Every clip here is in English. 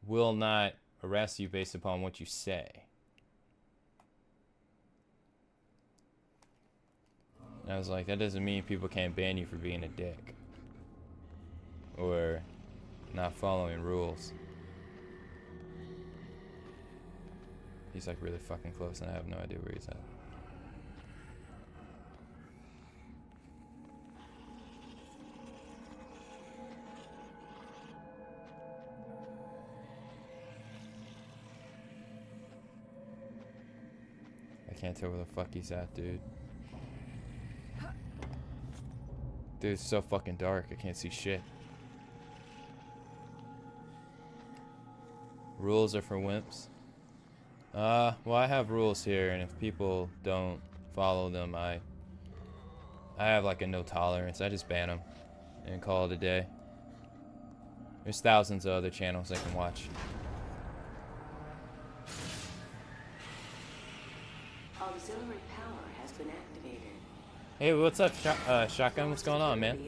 will not arrest you based upon what you say. And I was like, that doesn't mean people can't ban you for being a dick. Or not following rules. He's like really fucking close and I have no idea where he's at. I can't tell where the fuck he's at, dude. Dude, it's so fucking dark. I can't see shit. Rules are for wimps. Well, I have rules here, and if people don't follow them, I have like a no tolerance. I just ban them and call it a day. There's thousands of other channels I can watch. Auxiliary power has been activated. Hey, what's up, Shotgun? What's going on, man?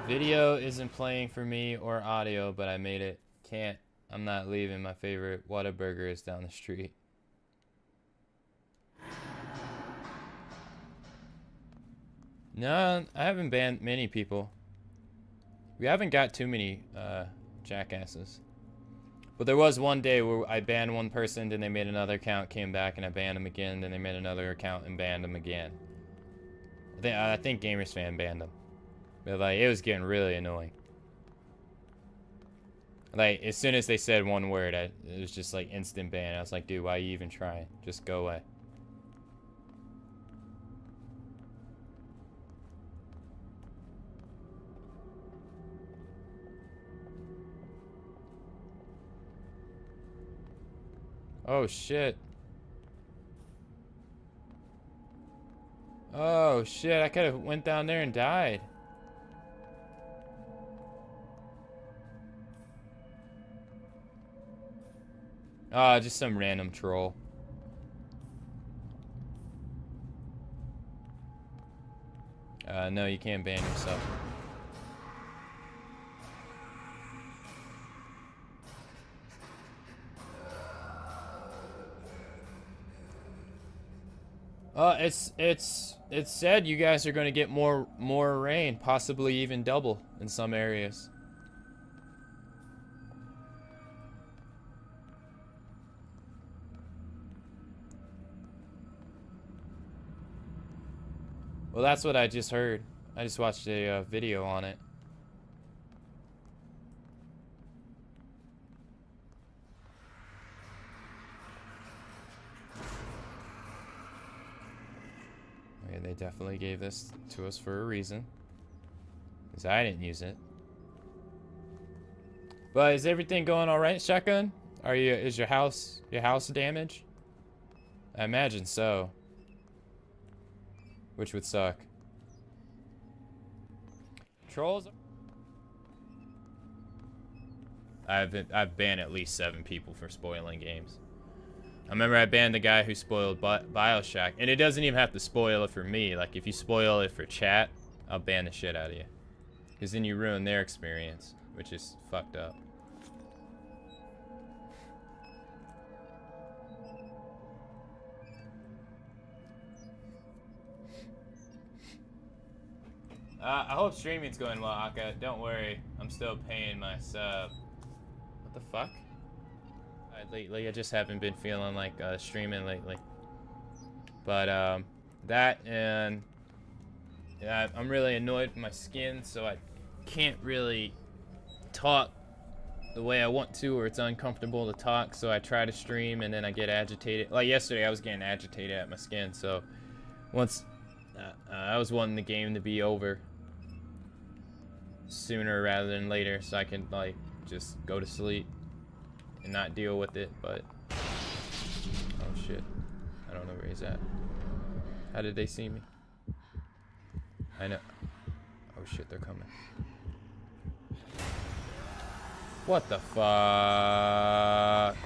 Video isn't playing for me or audio, but I made it. I'm not leaving. My favorite Whataburger is down the street. No, I haven't banned many people. We haven't got too many jackasses. But there was one day where I banned one person, then they made another account, came back, and I banned them again, then they made another account and banned them again. I think GamersFan banned them. But like, it was getting really annoying. Like, as soon as they said one word, it was just like instant ban. I was like, dude, why are you even trying? Just go away. Oh, shit. Oh, shit. I could have went down there and died. Just some random troll. No, you can't ban yourself. It's said you guys are going to get more rain, possibly even double in some areas. Well, that's what I just heard. I just watched a video on it. Okay, they definitely gave this to us for a reason. Because I didn't use it. But is everything going alright, Shotgun? Is your house damaged? I imagine so. Which would suck. Trolls. I've banned at least 7 people for spoiling games. I remember I banned the guy who spoiled BioShock, and it doesn't even have to spoil it for me. Like, if you spoil it for chat, I'll ban the shit out of you. Because then you ruin their experience, which is fucked up. I hope streaming's going well, Aka. Don't worry, I'm still paying my sub. What the fuck? Lately, I just haven't been feeling like streaming lately. But that and I'm really annoyed with my skin, so I can't really talk the way I want to, or it's uncomfortable to talk. So I try to stream and then I get agitated. Like yesterday, I was getting agitated at my skin. So once I was wanting the game to be over sooner rather than later, so I can like just go to sleep and not deal with it. But oh shit, I don't know where he's at. How did they see me? I know. Oh shit, they're coming. What the fuck?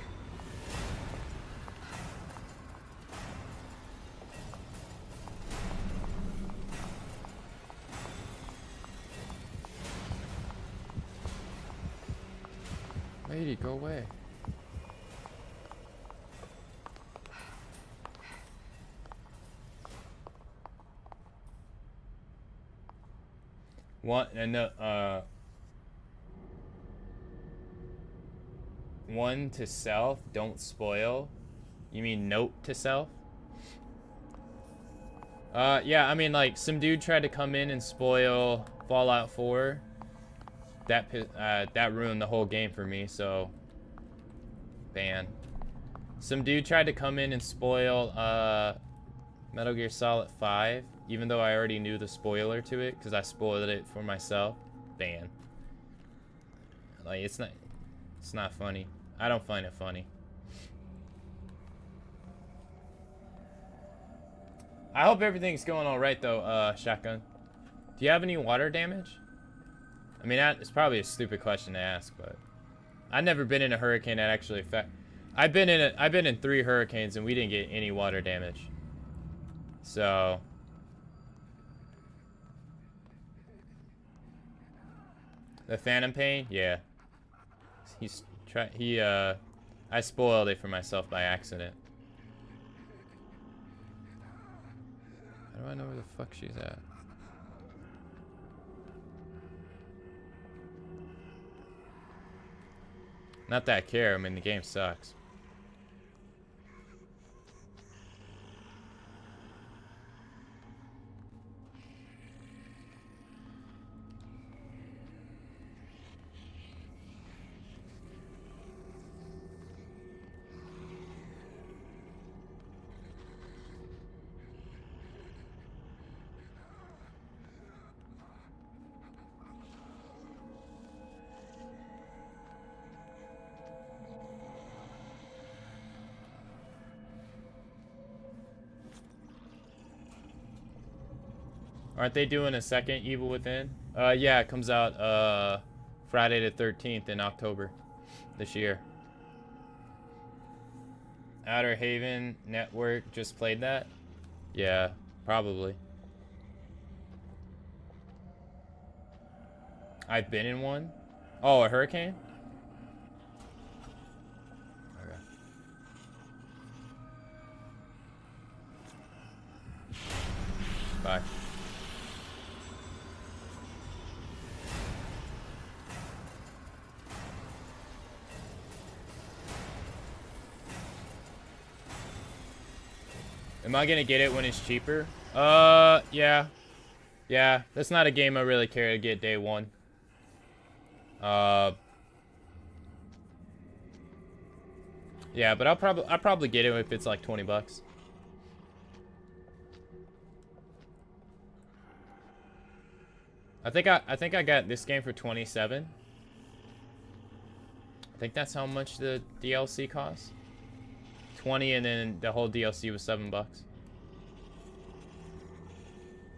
Lady, go away. One one to self, don't spoil. You mean note to self? Yeah, I mean, like, some dude tried to come in and spoil Fallout 4. That ruined the whole game for me, so ban. Some dude tried to come in and spoil Metal Gear Solid 5, even though I already knew the spoiler to it, because I spoiled it for myself. Ban. Like, it's not funny. I don't find it funny. I hope everything's going all right, though, Shotgun. Do you have any water damage? I mean, it's probably a stupid question to ask, but I've never been in a hurricane that actually I've been in 3 hurricanes and we didn't get any water damage. So the Phantom Pain, yeah. I spoiled it for myself by accident. How do I know where the fuck she's at? Not that I care. I mean, the game sucks. Aren't they doing a second Evil Within? Yeah, it comes out Friday the 13th in October this year. Outer Haven Network just played that? Yeah, probably. I've been in one. Oh, a hurricane? Okay. Bye. Am I gonna get it when it's cheaper? Yeah. Yeah, that's not a game I really care to get day one. Yeah, but I'll probably get it if it's like 20 bucks. I think I got this game for 27. I think that's how much the DLC costs. 20 and then the whole DLC was 7 bucks.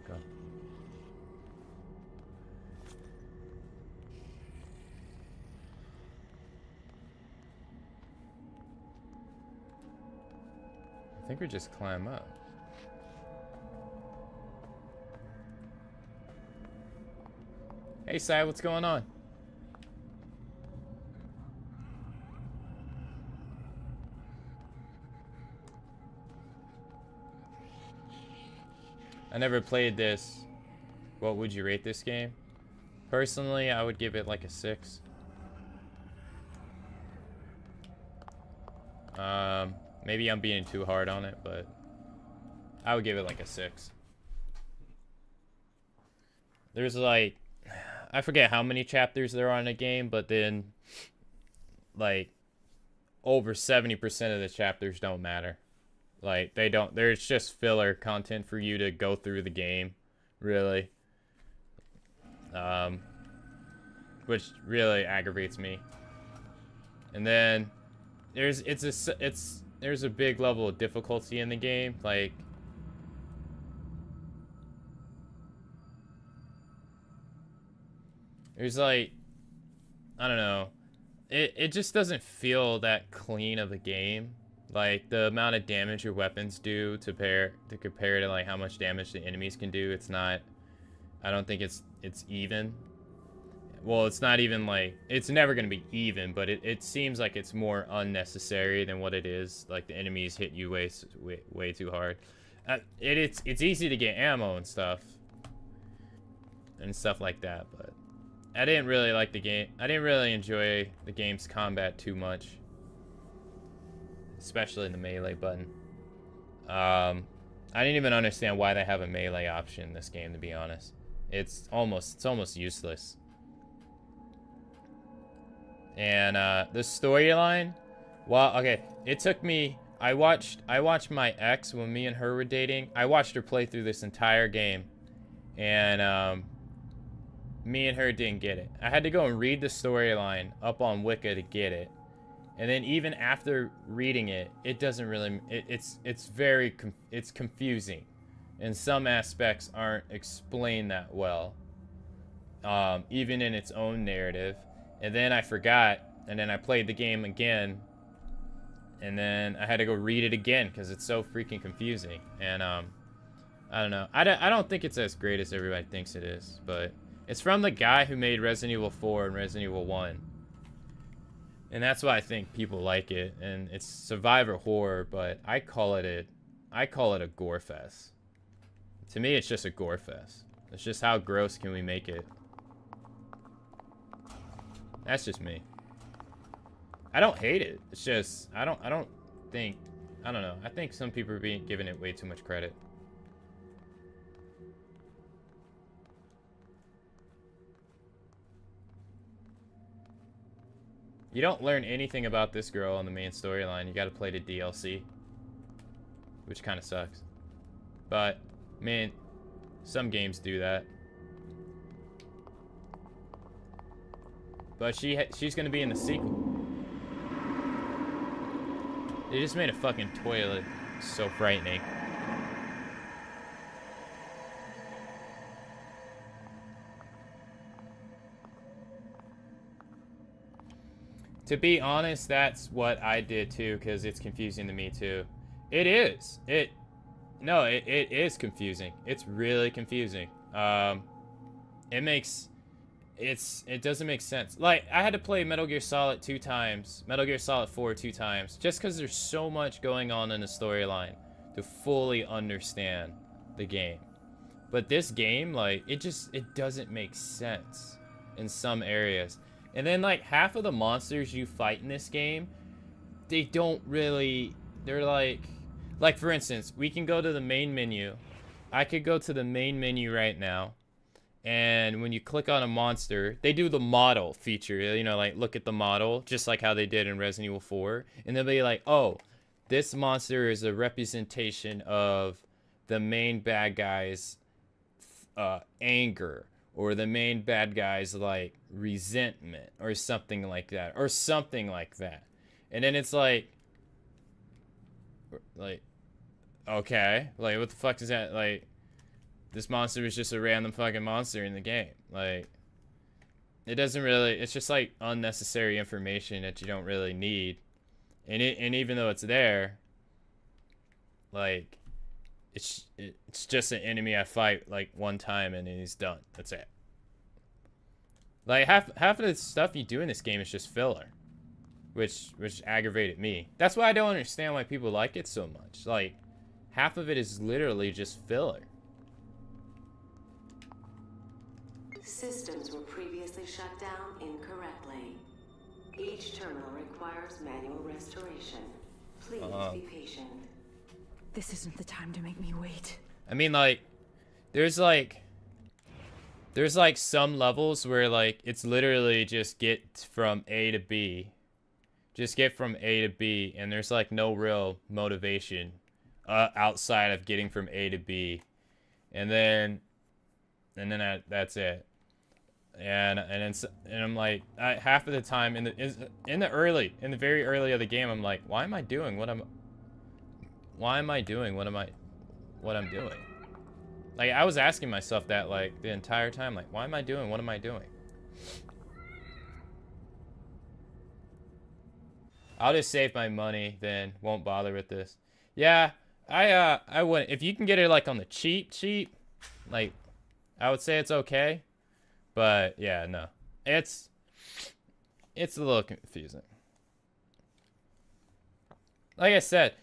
Go. I think we just climb up. Hey, Sai, what's going on? I never played this. What would you rate this game? Personally, I would give it like a 6. Maybe I'm being too hard on it, but I would give it like a 6. There's like, I forget how many chapters there are in a game, but then like over 70% of the chapters don't matter. Like there's just filler content for you to go through the game, really. Which really aggravates me. And then there's a big level of difficulty in the game, like there's like, I don't know, it just doesn't feel that clean of a game. Like the amount of damage your weapons do to compare to like how much damage the enemies can do, it's not, I don't think it's even. well, it's not even like, it's never going to be even, but it seems like it's more unnecessary than what it is. Like the enemies hit you way too hard. It's easy to get ammo and stuff like that, but I didn't really like the game. I didn't really enjoy the game's combat too much, especially in the melee button. I didn't even understand why they have a melee option in this game, to be honest. It's almost useless. And the storyline, well, okay, it took me. I watched my ex when me and her were dating. I watched her play through this entire game, and me and her didn't get it. I had to go and read the storyline up on Wicca to get it. And then even after reading it, it doesn't really, it's confusing. And some aspects aren't explained that well. Even in its own narrative. And then I forgot, and then I played the game again. And then I had to go read it again because it's so freaking confusing. And I don't know. I don't think it's as great as everybody thinks it is, but it's from the guy who made Resident Evil 4 and Resident Evil 1. And that's why I think people like it. And it's survivor horror, but I call it a gore fest. To me, it's just a gore fest. It's just how gross can we make it? That's just me. I don't hate it. It's just I don't know. I think some people are giving it way too much credit. You don't learn anything about this girl on the main storyline. You gotta play the DLC, which kind of sucks. But, man, some games do that. But she's gonna be in the sequel. They just made a fucking toilet. So frightening. To be honest, that's what I did too, because it's confusing to me too. It is. It is confusing. It's really confusing. It doesn't make sense. Like, I had to play Metal Gear Solid 2 times, Metal Gear Solid 4 2 times, just because there's so much going on in the storyline to fully understand the game. But this game, like, it doesn't make sense in some areas. And then, like, half of the monsters you fight in this game, they don't really, they're like, for instance, we can go to the main menu. I could go to the main menu right now. And when you click on a monster, they do the model feature, you know, like look at the model, just like how they did in Resident Evil 4. And they'll be like, oh, this monster is a representation of the main bad guy's anger, or the main bad guy's like resentment, or something like that, And then it's like, okay, like what the fuck is that? Like, this monster is just a random fucking monster in the game. Like, it doesn't really, it's just like unnecessary information that you don't really need. And even though it's there, like, it's just an enemy I fight like one time and then he's done. That's it. Like, half of the stuff you do in this game is just filler, which aggravated me. That's why I don't understand why people like it so much. Like, half of it is literally just filler. Systems were previously shut down incorrectly. Each terminal requires manual restoration. Please be patient. This isn't the time to make me wait. I mean, like, there's like some levels where like it's literally just get from A to B. Just get from A to B, and there's like no real motivation outside of getting from A to B. And then that's it. And I'm like, half of the time in the very early of the game, I'm like, why am I doing what I'm doing? Like, I was asking myself that like the entire time, like, why am I doing what am I doing? I'll just save my money, then won't bother with this. Yeah, I wouldn't. If you can get it like on the cheap, like, I would say it's okay. But yeah, no. it's a little confusing. Like I said,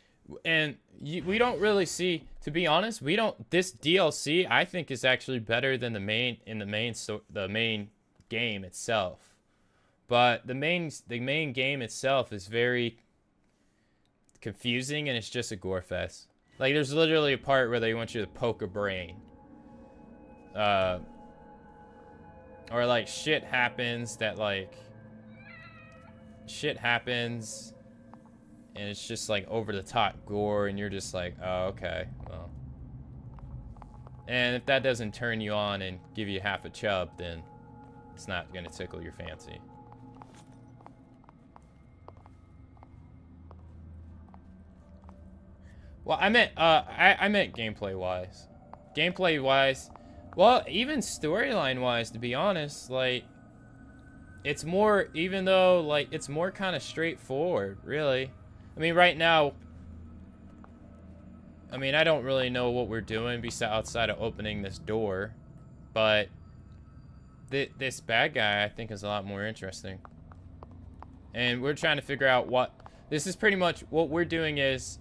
and we don't really see, to be honest, we don't, this DLC I think is actually better than the main game itself. But the main game itself is very confusing, and it's just a gore fest. Like, there's literally a part where they want you to poke a brain. Or like shit happens, and it's just like over the top gore, and you're just like, oh, okay, well. And if that doesn't turn you on and give you half a chub, then it's not gonna tickle your fancy. Well, I meant gameplay wise. Gameplay wise, well, even storyline wise, to be honest, like, it's more, even though like it's more kind of straightforward, really. I mean, right now, I mean, I don't really know what we're doing besides outside of opening this door, but this bad guy I think is a lot more interesting. And we're trying to figure out what, this is pretty much what we're doing is,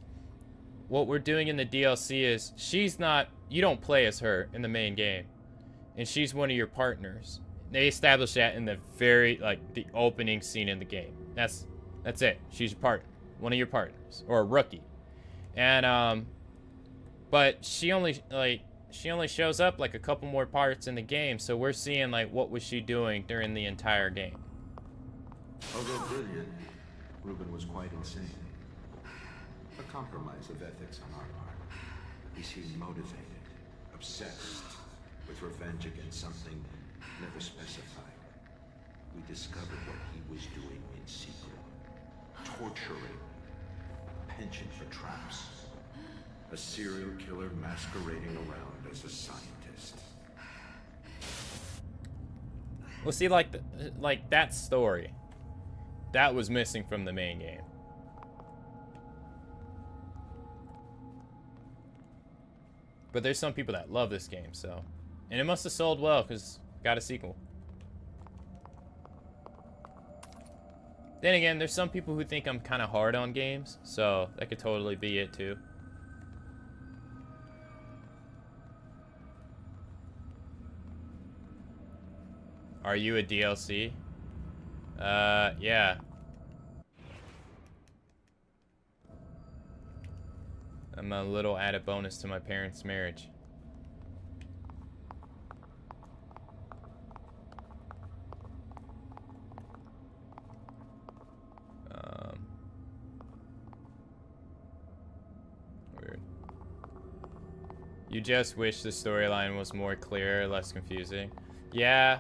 what we're doing in the DLC is, she's not, you don't play as her in the main game, and she's one of your partners. They established that in the very, like, the opening scene in the game. That's it. She's your partner, one of your partners, or a rookie. And but she only shows up like a couple more parts in the game, so we're seeing like what was she doing during the entire game. Although brilliant, Reuben was quite insane. A compromise of ethics on our part. He seemed motivated, obsessed, with revenge against something never specified. We discovered what he was doing in secret. Torturing. A penchant for traps. A serial killer masquerading around as a scientist. Well, see, like that story, that was missing from the main game. But there's some people that love this game, so, and it must have sold well because got a sequel. Then again, there's some people who think I'm kind of hard on games, so that could totally be it too. Are you a DLC? Yeah. I'm a little added bonus to my parents' marriage. Weird. You just wish the storyline was more clear, less confusing. Yeah,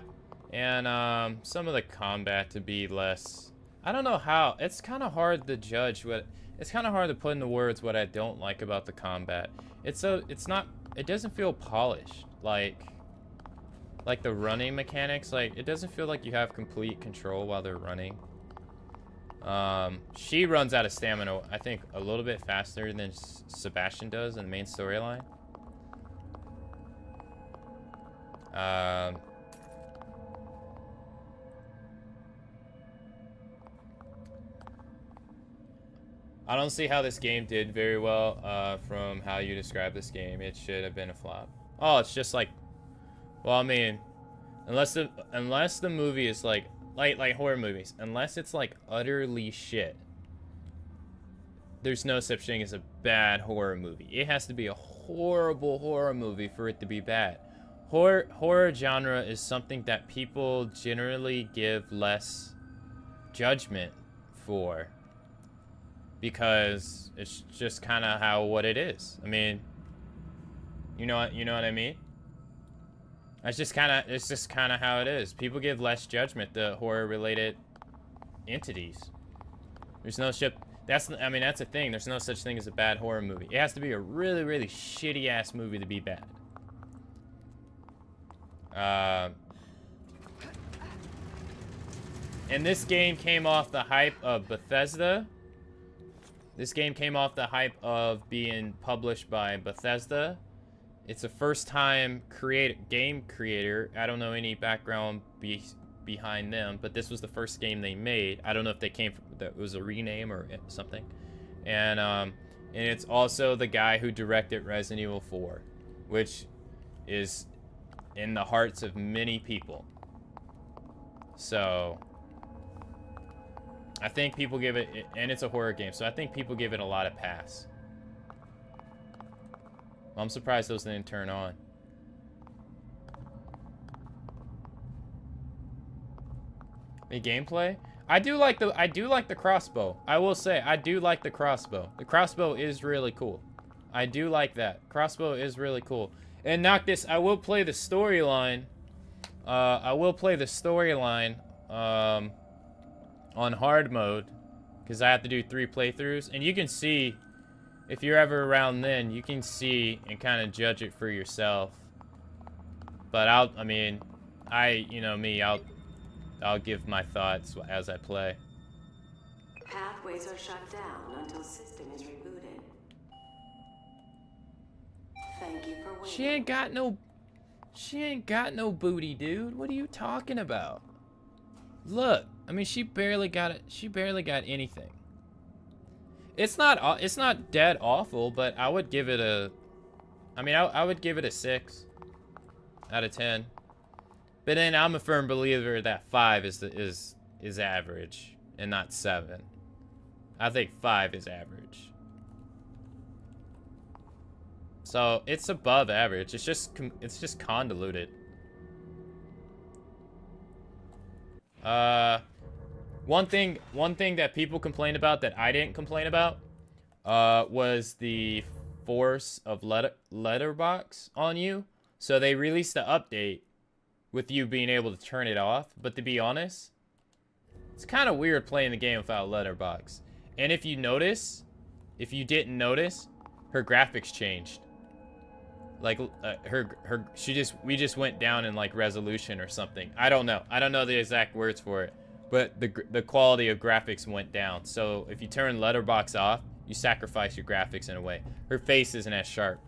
and some of the combat to be less. I don't know how. It's kind of hard to judge what. It's kind of hard to put into words what I don't like about the combat. It's not. It doesn't feel polished. Like the running mechanics. Like, it doesn't feel like you have complete control while they're running. She runs out of stamina, I think, a little bit faster than Sebastian does in the main storyline. I don't see how this game did very well, from how you describe this game. It should have been a flop. Oh, it's just like, well, I mean, unless the movie is like horror movies, unless it's like utterly shit, there's no such thing as a bad horror movie. It has to be a horrible horror movie for it to be bad. Horror genre is something that people generally give less judgment for, because it's just kind of what it is. I mean, you know what I mean? It's just kind of how it is. People give less judgment to horror-related entities. There's no shit. That's the thing. There's no such thing as a bad horror movie. It has to be a really, really shitty ass movie to be bad. And this game came off the hype of Bethesda. This game came off the hype of being published by Bethesda. It's a first-time game creator. I don't know any background behind them, but this was the first game they made. I don't know if they came from, that was a rename or something. And it's also the guy who directed Resident Evil 4, which is in the hearts of many people. So I think people give it, and it's a horror game, so I think people give it a lot of pass. I'm surprised those didn't turn on. The gameplay? I do like the crossbow. I will say, I do like the crossbow. The crossbow is really cool. I do like that. Crossbow is really cool. And Noctis, I will play the storyline. I will play the storyline on hard mode, because I have to do 3 playthroughs. And you can see, if you're ever around then, you can see and kind of judge it for yourself. But you know me, I'll give my thoughts as I play. Pathways are shut down until system is rebooted. Thank you for waiting. She ain't got no booty, dude. What are you talking about? Look, I mean, she barely got it. She barely got anything. It's not dead awful, but I would give it a, I would give it a 6 out of 10. But then I'm a firm believer that 5 is average and not 7. I think 5 is average. So it's above average. It's just convoluted. One thing that people complained about that I didn't complain about was the force of letterbox on you. So they released an update with you being able to turn it off. But to be honest, it's kind of weird playing the game without letterbox. And if you didn't notice, her graphics changed. Like we just went down in like resolution or something. I don't know the exact words for it, but the quality of graphics went down. So if you turn letterbox off, you sacrifice your graphics in a way. Her face isn't as sharp.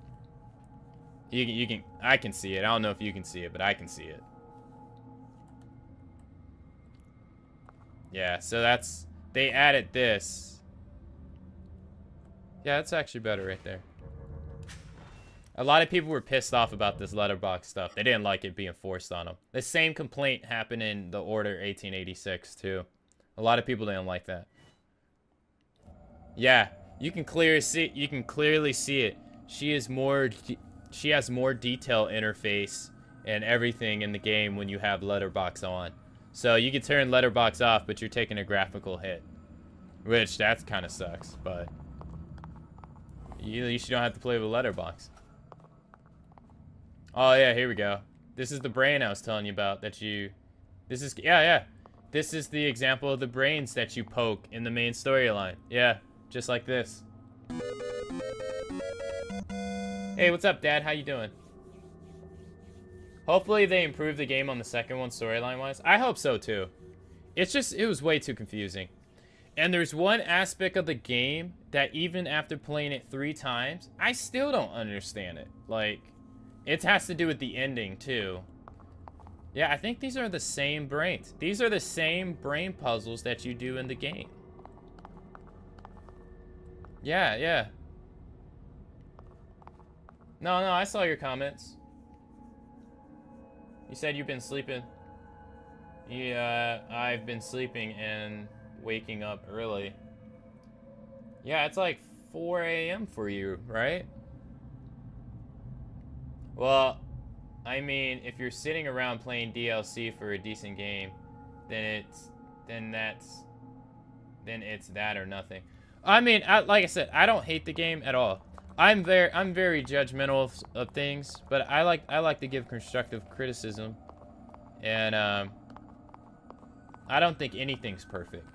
I can see it. I don't know if you can see it, but I can see it. Yeah, so they added this. Yeah, that's actually better right there. A lot of people were pissed off about this letterbox stuff. They didn't like it being forced on them. The same complaint happened in the Order 1886 too. A lot of people didn't like that. Yeah, you can clearly see it. She has more detail interface and everything in the game when you have letterbox on. So you can turn letterbox off, but you're taking a graphical hit, which that kind of sucks. But at least you don't have to play with letterbox. Oh yeah, here we go. This is the brain I was telling you about that you... This is... Yeah. This is the example of the brains that you poke in the main storyline. Yeah, just like this. Hey, what's up, Dad? How you doing? Hopefully they improve the game on the second one storyline-wise. I hope so, too. It was way too confusing. And there's one aspect of the game that even after playing it 3 times, I still don't understand it. Like... It has to do with the ending, too. Yeah, I think these are the same brains. These are the same brain puzzles that you do in the game. Yeah. No, I saw your comments. You said you've been sleeping. Yeah, I've been sleeping and waking up early. Yeah, it's like 4 a.m. for you, right? Well, I mean, if you're sitting around playing DLC for a decent game, then it's that or nothing. I mean, like I said, I don't hate the game at all. I'm very judgmental of things, but I like to give constructive criticism, and I don't think anything's perfect.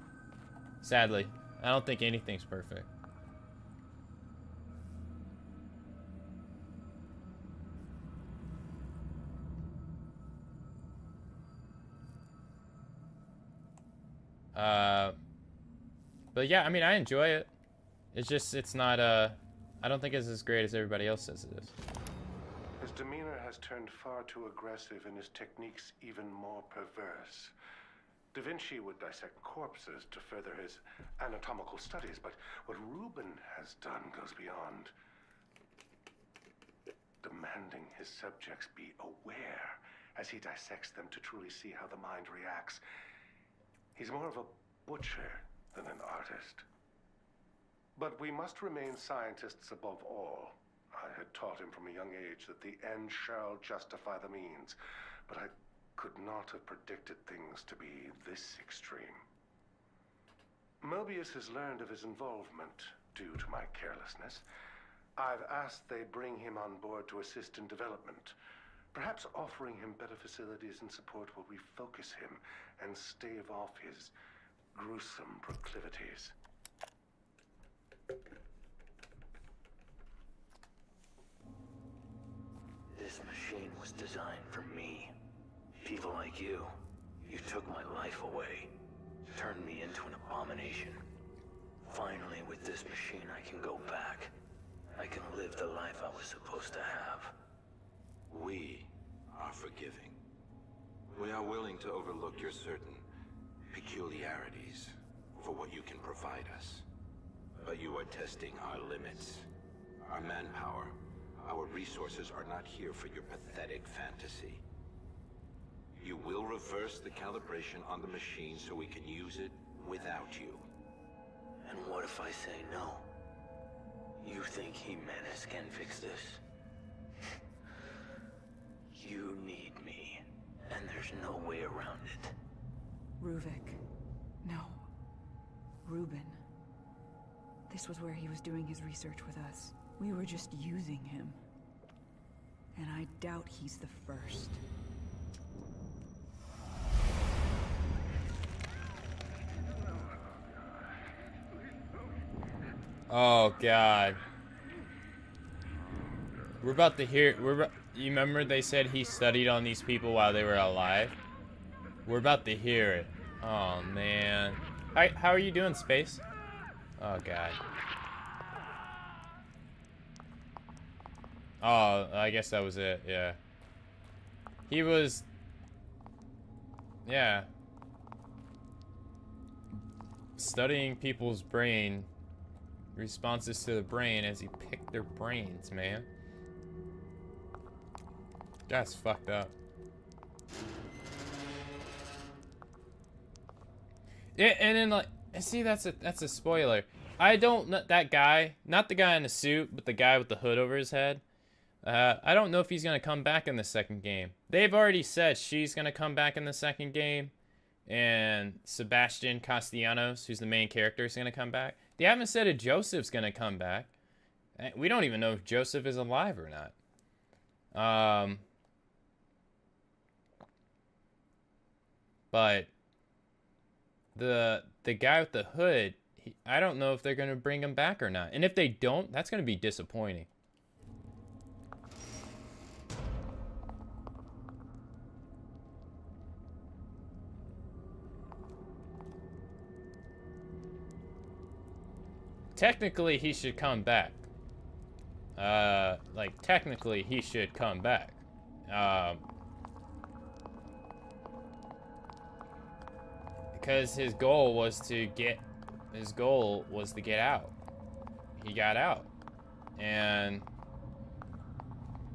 Sadly, I don't think anything's perfect. But yeah, I mean, I enjoy it. It's just, it's not, I don't think it's as great as everybody else says it is. His demeanor has turned far too aggressive and his techniques even more perverse. Da Vinci would dissect corpses to further his anatomical studies, but what Rubin has done goes beyond. Demanding his subjects be aware as he dissects them to truly see how the mind reacts. He's more of a butcher than an artist. But we must remain scientists above all. I had taught him from a young age that the end shall justify the means, but I could not have predicted things to be this extreme. Mobius has learned of his involvement due to my carelessness. I've asked they bring him on board to assist in development. Perhaps offering him better facilities and support will refocus him and stave off his gruesome proclivities. This machine was designed for me. People like you. You took my life away. Turned me into an abomination. Finally, with this machine, I can go back. I can live the life I was supposed to have. We are forgiving. We are willing to overlook your certain peculiarities for what you can provide us. But you are testing our limits. Our manpower, our resources are not here for your pathetic fantasy. You will reverse the calibration on the machine so we can use it without you. And what if I say no? You think Jimenez can fix this? You need me, and there's no way around it. Ruvik. No. Rubin. This was where he was doing his research with us. We were just using him. And I doubt he's the first. Oh god. We're about to hear. You remember they said he studied on these people while they were alive? We're about to hear it. Oh man. How are you doing, Space? Oh god. Oh, I guess that was it. Yeah. He was. Yeah. Studying people's brain. Responses to the brain as he picked their brains, man. That's fucked up. Yeah, and then like, see, that's a spoiler. I don't that guy, not the guy in the suit, but the guy with the hood over his head. I don't know if he's gonna come back in the second game. They've already said she's gonna come back in the second game, and Sebastian Castellanos, who's the main character, is gonna come back. They haven't said if Joseph's gonna come back. We don't even know if Joseph is alive or not. But the guy with the hood, I don't know if they're gonna bring him back or not. And if they don't, that's gonna be disappointing. Technically, he should come back. Like, technically, he should come back. Because his goal was to get out. He got out. And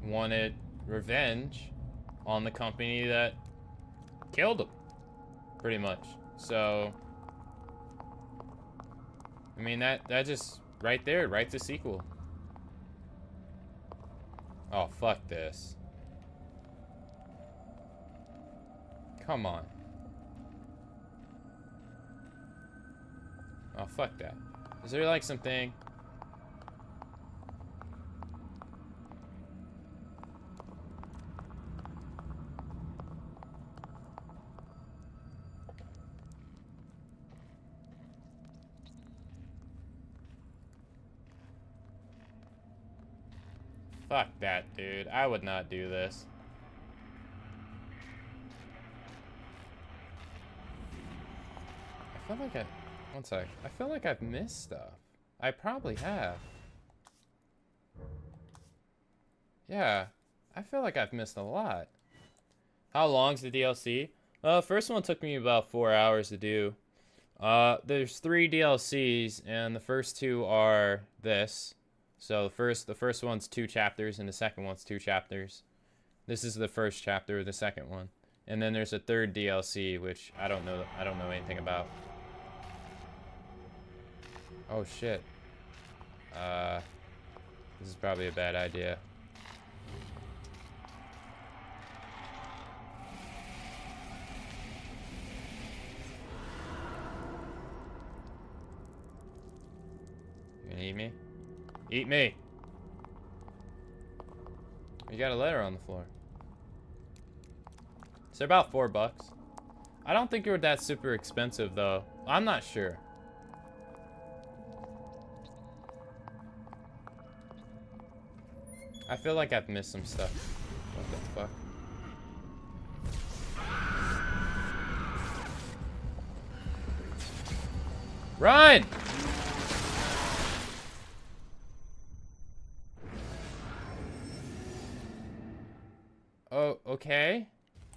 wanted revenge on the company that killed him. Pretty much. So, I mean, that just right there writes a sequel. Oh, fuck this. Come on. Oh, fuck that. Is there like something? Fuck that, dude. I would not do this. I feel like one sec. I feel like I've missed stuff. I probably have. Yeah. I feel like I've missed a lot. How long's the DLC? First one took me about 4 hours to do. There's 3 DLCs, and the first 2 are this. So the first one's 2 chapters, and the second one's 2 chapters. This is the first chapter of the second one. And then there's a 3rd DLC, which I don't know anything about. Oh shit. This is probably a bad idea. You gonna eat me? Eat me! You got a letter on the floor. So they're about $4. I don't think they're that super expensive though. I'm not sure. I feel like I've missed some stuff. What the fuck? Run! Oh, okay.